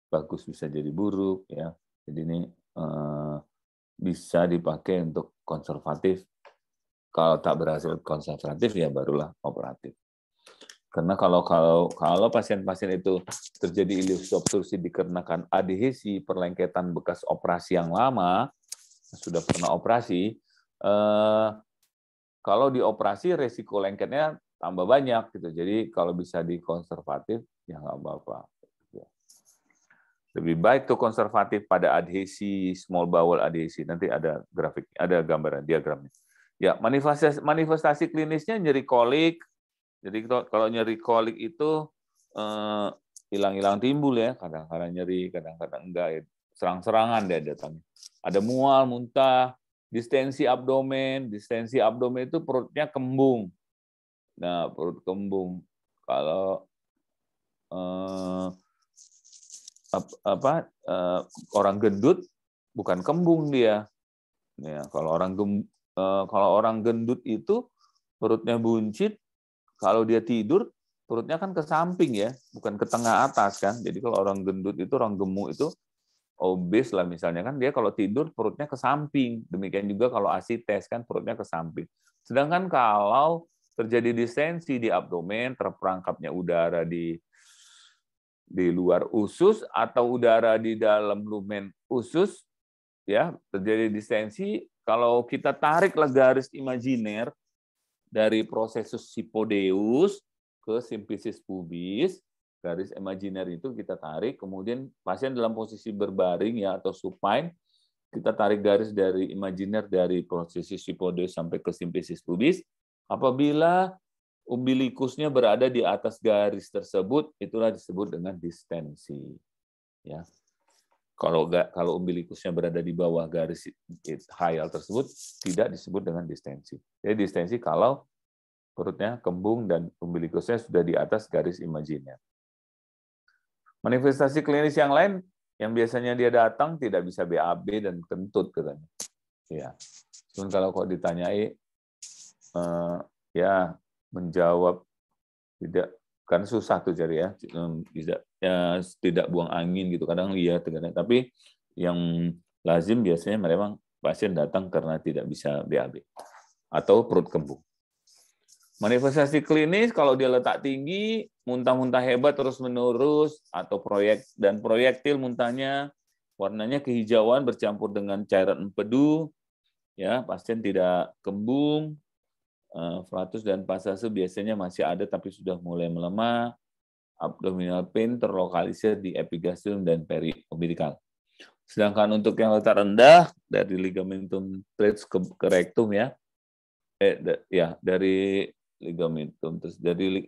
bagus bisa jadi buruk, ya. Jadi ini bisa dipakai untuk konservatif. Kalau tak berhasil konservatif ya barulah operatif. Karena kalau pasien-pasien itu terjadi ileus obstruksi dikarenakan adhesi perlengketan bekas operasi yang lama, sudah pernah operasi, kalau dioperasi resiko lengketnya tambah banyak gitu. Jadi kalau bisa dikonservatif ya nggak apa-apa. Lebih baik tuh konservatif pada adhesi, small bowel adhesi. Nanti ada grafik, ada gambaran diagramnya. Ya, manifestasi klinisnya nyeri kolik. Jadi kalau nyeri kolik itu hilang-hilang timbul ya, kadang-kadang nyeri, kadang-kadang enggak, ya. Serang-serangan dia datangnya. Ada mual, muntah, distensi abdomen itu perutnya kembung. Nah, perut kembung. Kalau orang gendut bukan kembung dia. Ya, kalau orang gendut itu perutnya buncit, kalau dia tidur perutnya kan ke samping ya, bukan ke tengah atas kan. Jadi kalau orang gendut itu, orang gemuk itu obes lah misalnya kan, dia kalau tidur perutnya ke samping. Demikian juga kalau asites kan perutnya ke samping. Sedangkan kalau terjadi distensi di abdomen, terperangkapnya udara di luar usus atau udara di dalam lumen usus, ya terjadi distensi. Kalau kita tariklah garis imajiner dari prosesus sipodeus ke simplicis pubis, garis imajiner itu kita tarik, kemudian pasien dalam posisi berbaring ya atau supine, kita tarik garis dari imajiner dari prosesus sipodeus sampai ke simplicis pubis. Apabila umbilikusnya berada di atas garis tersebut, itulah disebut dengan distensi. Ya. Kalau umbilikusnya berada di bawah garis hial tersebut, tidak disebut dengan distensi. Jadi distensi kalau perutnya kembung dan umbilikusnya sudah di atas garis imajiner. Manifestasi klinis yang lain, yang biasanya dia datang tidak bisa BAB dan kentut katanya. Ya. Cuman kalau kok ditanyai, ya menjawab tidak, kan susah tuh cari ya, tidak buang angin gitu, kadang lihat, tapi yang lazim biasanya memang pasien datang karena tidak bisa BAB atau perut kembung. Manifestasi klinis kalau dia letak tinggi, muntah-muntah hebat terus-menerus atau proyektil muntahnya, warnanya kehijauan bercampur dengan cairan empedu, ya pasien tidak kembung. Flatus dan pasase biasanya masih ada tapi sudah mulai melemah. Abdominal pain terlokalisir di epigastrium dan periombilikal. Sedangkan untuk yang letak rendah dari ligamentum teres ke rektum ya, dari ligamentum terus dari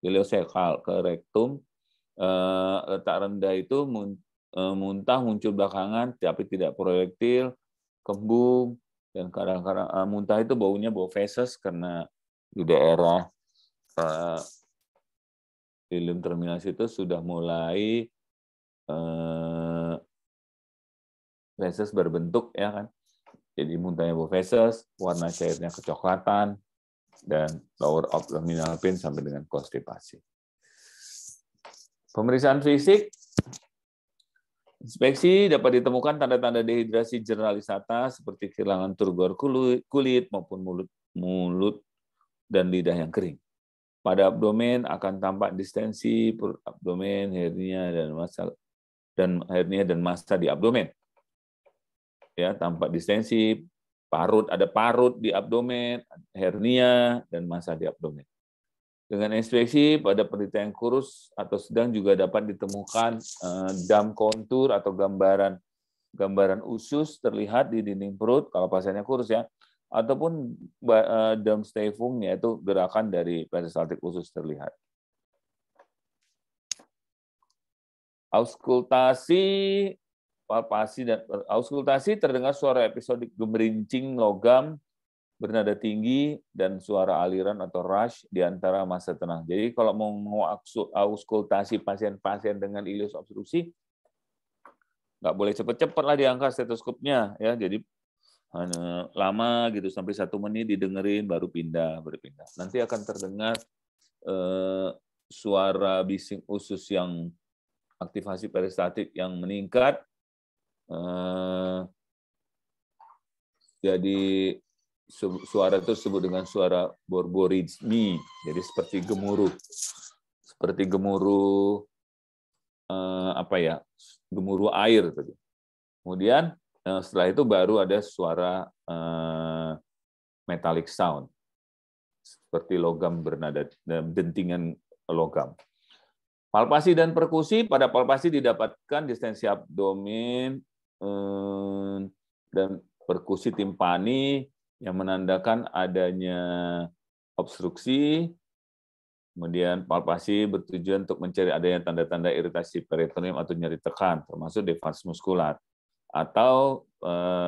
ileosekal ke rektum, letak rendah itu muntah muncul belakangan tapi tidak proyektil, kembung. Dan kadang-kadang muntah itu baunya bau feses karena di daerah ileum terminalis itu sudah mulai feses berbentuk ya kan. Jadi muntahnya bau feses, warna cairnya kecoklatan, dan lower abdominal pain sampai dengan konstipasi. Pemeriksaan fisik. Inspeksi dapat ditemukan tanda-tanda dehidrasi generalisata seperti kehilangan turgor kulit maupun mulut dan lidah yang kering. Pada abdomen akan tampak distensi perut abdomen, hernia dan massa di abdomen. Ya, tampak distensi, ada parut di abdomen, hernia dan massa di abdomen. Dengan inspeksi pada penderita yang kurus atau sedang juga dapat ditemukan dam kontur atau gambaran usus terlihat di dinding perut kalau pasiennya kurus ya, ataupun Darmstäfung, yaitu gerakan dari peristaltik usus terlihat. Auskultasi, palpasi dan auskultasi terdengar suara episodik gemerincing logam bernada tinggi dan suara aliran atau rush di antara masa tenang. Jadi kalau mau auskultasi pasien-pasien dengan ileus obstruksi, nggak boleh cepat-cepat lah diangkat stetoskopnya ya. Jadi lama gitu sampai 1 menit didengerin baru pindah. Nanti akan terdengar suara bising usus yang aktivasi peristaltik yang meningkat. Jadi suara itu disebut dengan suara borboritsmi, jadi seperti gemuruh gemuruh air. Kemudian setelah itu baru ada suara metallic sound, seperti logam bernada, dentingan logam. Palpasi dan perkusi, pada palpasi didapatkan distensi abdomen dan perkusi timpani yang menandakan adanya obstruksi. Kemudian palpasi bertujuan untuk mencari adanya tanda-tanda iritasi peritoneum atau nyeri tekan, termasuk defense muskular, atau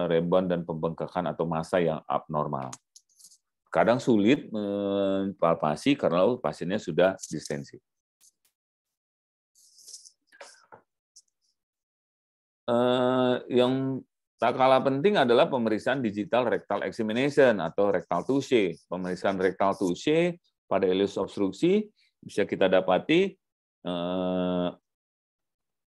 rebound dan pembengkakan atau massa yang abnormal. Kadang sulit palpasi karena pasiennya sudah distensi. Yang tak kalah penting adalah pemeriksaan digital rectal examination atau rectal touche. Pemeriksaan rectal touche pada ileus obstruksi bisa kita dapati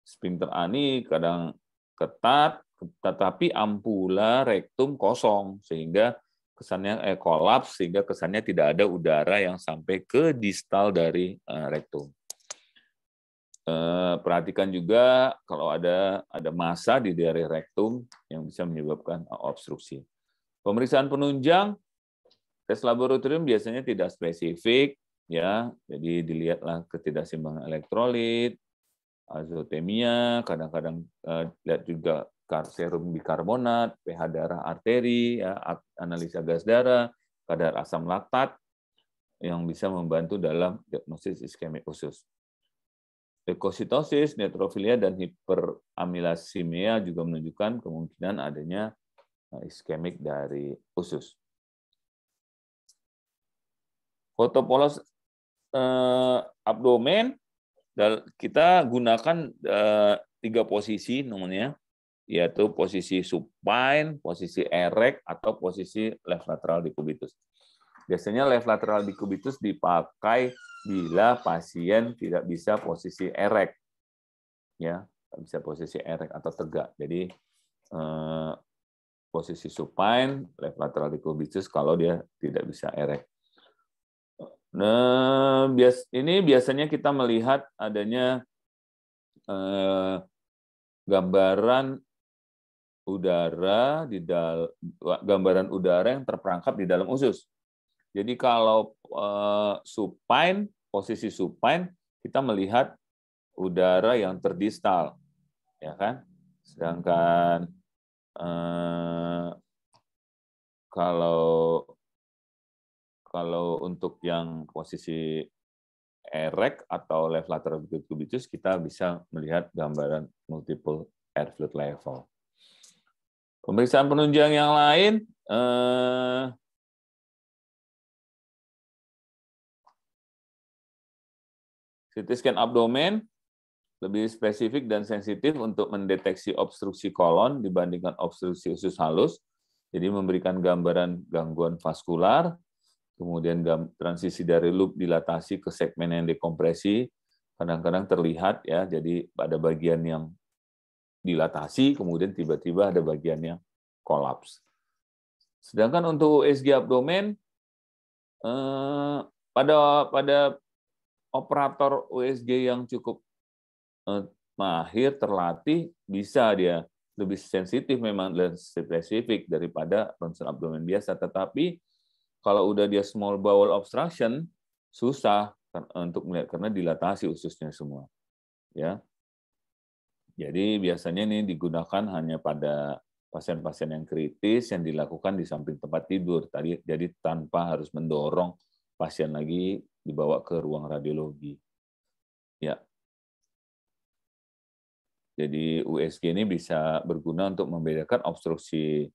sphincter ani kadang ketat, tetapi ampula rektum kosong sehingga kesannya kolaps, sehingga kesannya tidak ada udara yang sampai ke distal dari rektum. Perhatikan juga kalau ada massa di daerah rektum yang bisa menyebabkan obstruksi. Pemeriksaan penunjang, tes laboratorium biasanya tidak spesifik, ya. Jadi dilihatlah ketidakseimbangan elektrolit, azotemia, kadang-kadang lihat juga serum bikarbonat, pH darah arteri, ya, analisa gas darah, kadar asam laktat yang bisa membantu dalam diagnosis iskemik usus. Leukositosis, neutrofilia, dan hiperamilasemia juga menunjukkan kemungkinan adanya iskemik dari usus. Foto polos abdomen, kita gunakan 3 posisi namanya, yaitu posisi supine, posisi erect, atau posisi left lateral decubitus. Biasanya left lateral decubitus dipakai bila pasien tidak bisa posisi erect, ya, bisa posisi erect atau tegak. Jadi posisi supine, left lateral decubitus kalau dia tidak bisa erect. Nah, ini biasanya kita melihat adanya gambaran udara yang terperangkap di dalam usus. Jadi kalau supine, posisi supine, kita melihat udara yang terdistal, ya kan? Sedangkan kalau untuk yang posisi erect atau left lateral decubitus, kita bisa melihat gambaran multiple air fluid level. Pemeriksaan penunjang yang lain, CT scan abdomen lebih spesifik dan sensitif untuk mendeteksi obstruksi kolon dibandingkan obstruksi usus halus. Jadi memberikan gambaran gangguan vaskular, kemudian transisi dari loop dilatasi ke segmen yang dekompresi, kadang-kadang terlihat ya. Jadi ada bagian yang dilatasi, kemudian tiba-tiba ada bagian yang kolaps. Sedangkan untuk USG abdomen, pada operator USG yang cukup mahir, terlatih, bisa dia lebih sensitif memang dan spesifik daripada ronsen abdomen biasa. Tetapi kalau udah dia small bowel obstruction, susah untuk melihat karena dilatasi ususnya semua. Ya, jadi biasanya ini digunakan hanya pada pasien-pasien yang kritis yang dilakukan di samping tempat tidur. Jadi tanpa harus mendorong pasien lagi dibawa ke ruang radiologi. Ya. Jadi USG ini bisa berguna untuk membedakan obstruksi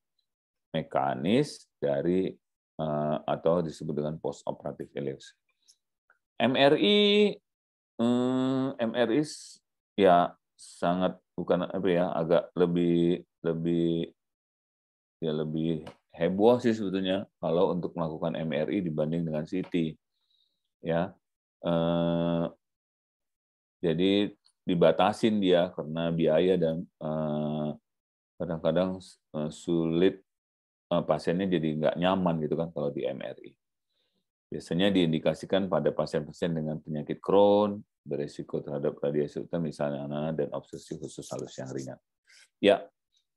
mekanis dari atau disebut dengan post operative ileus. MRI ya sangat bukan apa ya, agak lebih heboh sih sebetulnya kalau untuk melakukan MRI dibanding dengan CT. Ya. Jadi dibatasin dia karena biaya dan kadang-kadang sulit, pasiennya jadi nggak nyaman gitu kan kalau di MRI. Biasanya diindikasikan pada pasien-pasien dengan penyakit Crohn, beresiko terhadap radiasi UV misalnya, dan obstruksi usus halus yang ringan. Ya,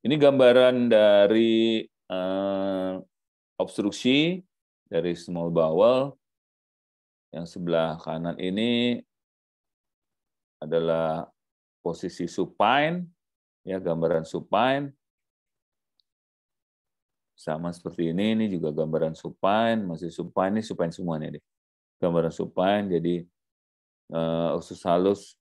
ini gambaran dari obstruksi dari small bowel. Yang sebelah kanan ini adalah posisi supine, ya gambaran supine. Sama seperti ini juga gambaran supine, masih supine, ini supine semua nih. Gambaran supine, jadi usus halus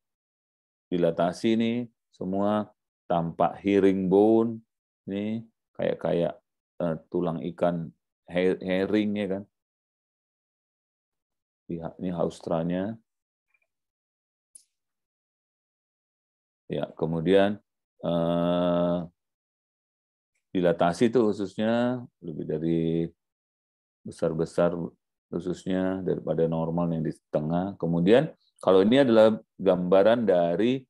dilatasi nih, semua tampak herringbone, ini kayak tulang ikan herring ya kan. Ini haustranya. Ya, kemudian dilatasi itu ususnya lebih dari besar-besar ususnya daripada normal yang di tengah. Kemudian kalau ini adalah gambaran dari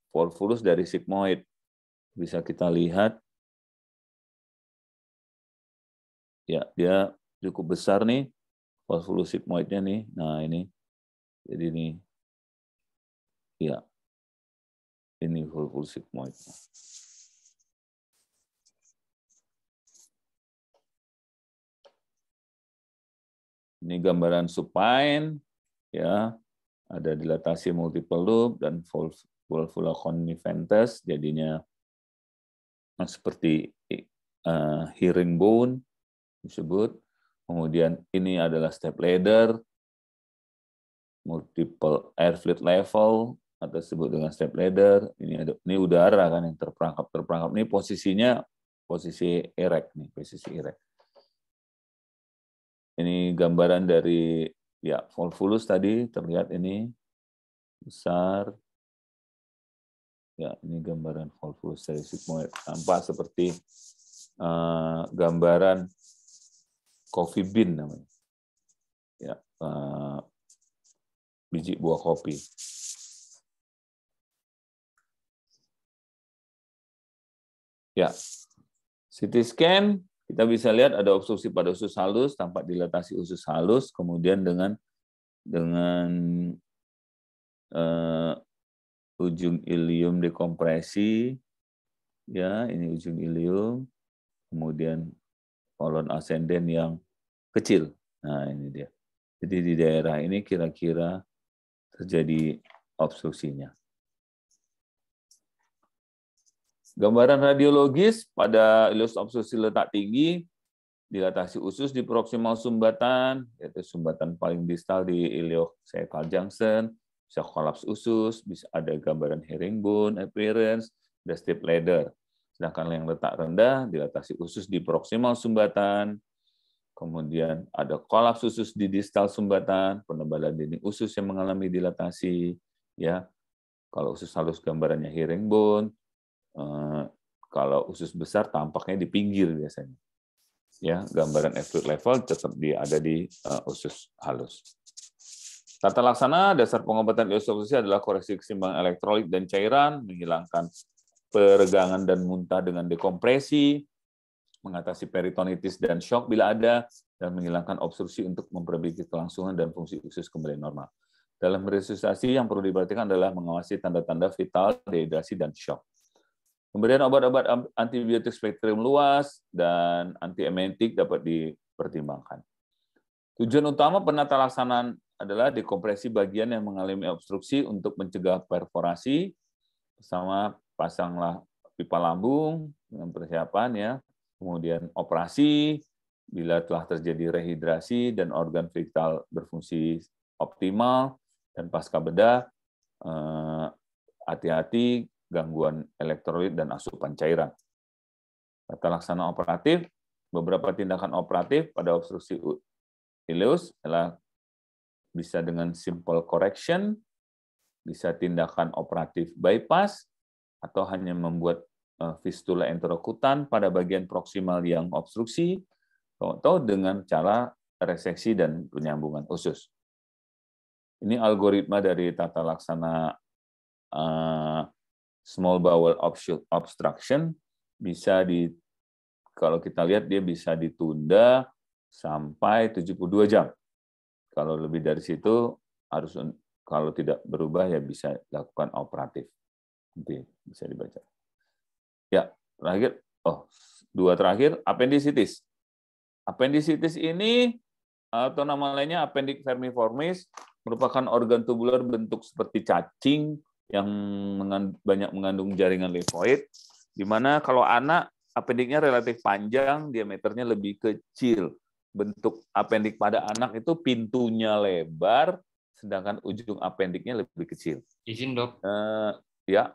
volvulus dari sigmoid. Bisa kita lihat ya, dia cukup besar nih volvulus sigmoidnya nih. Nah, ini. Jadi ini ya. Ini volvulus sigmoid. Ini gambaran supine, ya, ada dilatasi multiple loop dan volvula conniventes, jadinya seperti herringbone disebut. Kemudian ini adalah step ladder, multiple air fluid level atau disebut dengan step ladder. Ini udara kan yang terperangkap. Ini posisinya posisi erect nih, posisi erect. Ini gambaran dari ya volvulus tadi terlihat ini besar. Ya, ini gambaran volvulus dari sigmoid. Tampak seperti gambaran coffee bean namanya. Ya, biji buah kopi. Ya, CT scan kita bisa lihat ada obstruksi pada usus halus, tampak dilatasi usus halus, kemudian dengan ujung ilium dekompresi, ya ini ujung ilium, kemudian kolon ascendens yang kecil. Nah ini dia. Jadi di daerah ini kira-kira terjadi obstruksinya. Gambaran radiologis pada ileus obstruksi letak tinggi, dilatasi usus di proksimal sumbatan, yaitu sumbatan paling distal di iliocecal junction, bisa kolaps usus, bisa ada gambaran herringbone appearance, ada step ladder. Sedangkan yang letak rendah, dilatasi usus di proksimal sumbatan, kemudian ada kolaps usus di distal sumbatan, penebalan dinding usus yang mengalami dilatasi, ya. Kalau usus halus gambarannya herringbone, kalau usus besar tampaknya di pinggir biasanya. Ya, gambaran air fluid level tetap ada di usus halus. Tata laksana dasar pengobatan ileus obstruksi adalah koreksi keseimbangan elektrolit dan cairan, menghilangkan peregangan dan muntah dengan dekompresi, mengatasi peritonitis dan shock bila ada, dan menghilangkan obstruksi untuk memperbaiki kelangsungan dan fungsi usus kembali normal. Dalam resusitasi yang perlu diperhatikan adalah mengawasi tanda-tanda vital, dehidrasi, dan shock. Pemberian obat-obat antibiotik spektrum luas dan antiemetik dapat dipertimbangkan. Tujuan utama penata laksanaan adalah dekompresi bagian yang mengalami obstruksi untuk mencegah perforasi, bersama pasanglah pipa lambung dengan persiapan ya, kemudian operasi bila telah terjadi rehidrasi dan organ vital berfungsi optimal, dan pasca bedah hati-hati gangguan elektrolit dan asupan cairan. Tata laksana operatif, beberapa tindakan operatif pada obstruksi ileus adalah bisa dengan simple correction, bisa tindakan operatif bypass, atau hanya membuat fistula enterokutan pada bagian proksimal yang obstruksi, atau dengan cara reseksi dan penyambungan usus. Ini algoritma dari tata laksana small bowel obstruction, bisa kalau kita lihat dia bisa ditunda sampai 72 jam. Kalau lebih dari situ kalau tidak berubah ya bisa dilakukan operatif. Nanti bisa dibaca. Ya, terakhir, dua terakhir, appendicitis. Appendicitis ini atau nama lainnya appendix vermiformis merupakan organ tubular bentuk seperti cacing yang banyak mengandung jaringan limfoid, di mana kalau anak appendiknya relatif panjang, diameternya lebih kecil. Bentuk appendik pada anak itu pintunya lebar, sedangkan ujung appendiknya lebih kecil. Izin dok. Ya.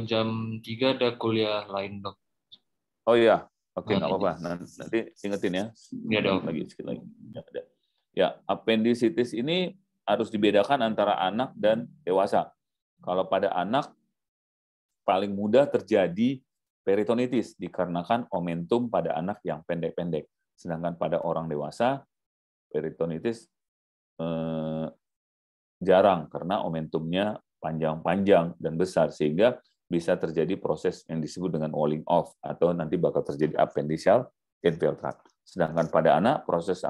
Jam 3 ada kuliah lain dok. Oh iya, oke, nggak apa-apa. Nanti ingetin ya. Ya dok. Sedikit lagi. Ya, appendicitis ini harus dibedakan antara anak dan dewasa. Kalau pada anak paling mudah terjadi peritonitis dikarenakan omentum pada anak yang pendek-pendek. Sedangkan pada orang dewasa, peritonitis jarang karena omentumnya panjang-panjang dan besar, sehingga bisa terjadi proses yang disebut dengan walling off, atau nanti bakal terjadi appendiceal infiltrate. Sedangkan pada anak, proses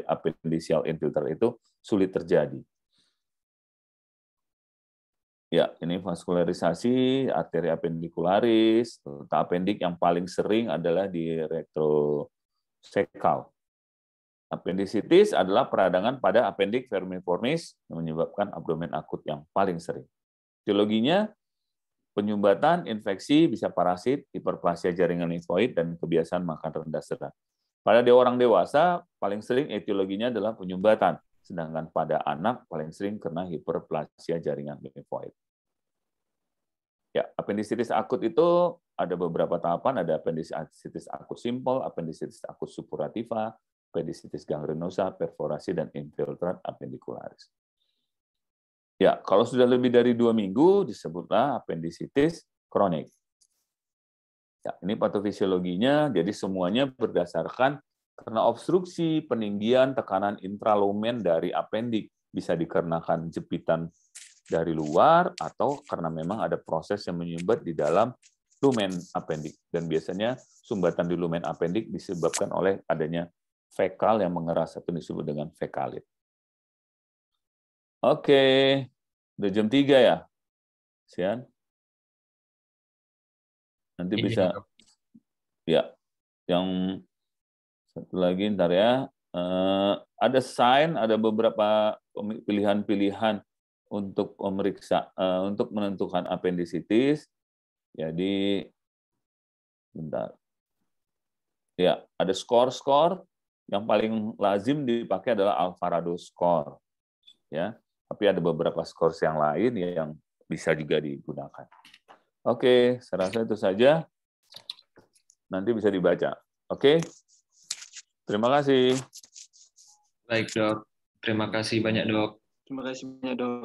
appendiceal infiltrate itu sulit terjadi. Ya, ini vaskularisasi arteri appendicularis. Appendik yang paling sering adalah di retrosekal. Appendicitis adalah peradangan pada appendix vermiformis yang menyebabkan abdomen akut yang paling sering. Etiologinya, penyumbatan, infeksi, bisa parasit, hiperplasia jaringan limfoid, dan kebiasaan makan rendah serat. Pada orang dewasa, paling sering etiologinya adalah penyumbatan, sedangkan pada anak paling sering karena hiperplasia jaringan limfoid. Ya, appendicitis akut itu ada beberapa tahapan, ada appendicitis akut simple, appendicitis akut suppurativa, appendicitis gangrenosa, perforasi, dan infiltrat appendicularis. Ya, kalau sudah lebih dari 2 minggu disebutlah appendicitis kronik. Ya, ini patofisiologinya, jadi semuanya berdasarkan karena obstruksi, peninggian, tekanan intralumen dari appendik, bisa dikarenakan jepitan dari luar atau karena memang ada proses yang menyumbat di dalam lumen appendik, dan biasanya sumbatan di lumen appendik disebabkan oleh adanya fekal yang mengeras atau disebut dengan fekalit. Oke, udah jam 3 ya, Sian? Nanti bisa, ya, yang satu lagi ntar ya. Ada sign, ada beberapa pilihan-pilihan untuk memeriksa, untuk menentukan appendicitis. Jadi, bentar. Ya, ada skor-skor. Yang paling lazim dipakai adalah Alvarado score. Ya, tapi ada beberapa skor yang lain yang bisa juga digunakan. Oke, saya rasa itu saja. Nanti bisa dibaca. Oke? Terima kasih. Baik, dok. Terima kasih banyak, dok. Terima kasih banyak, dok.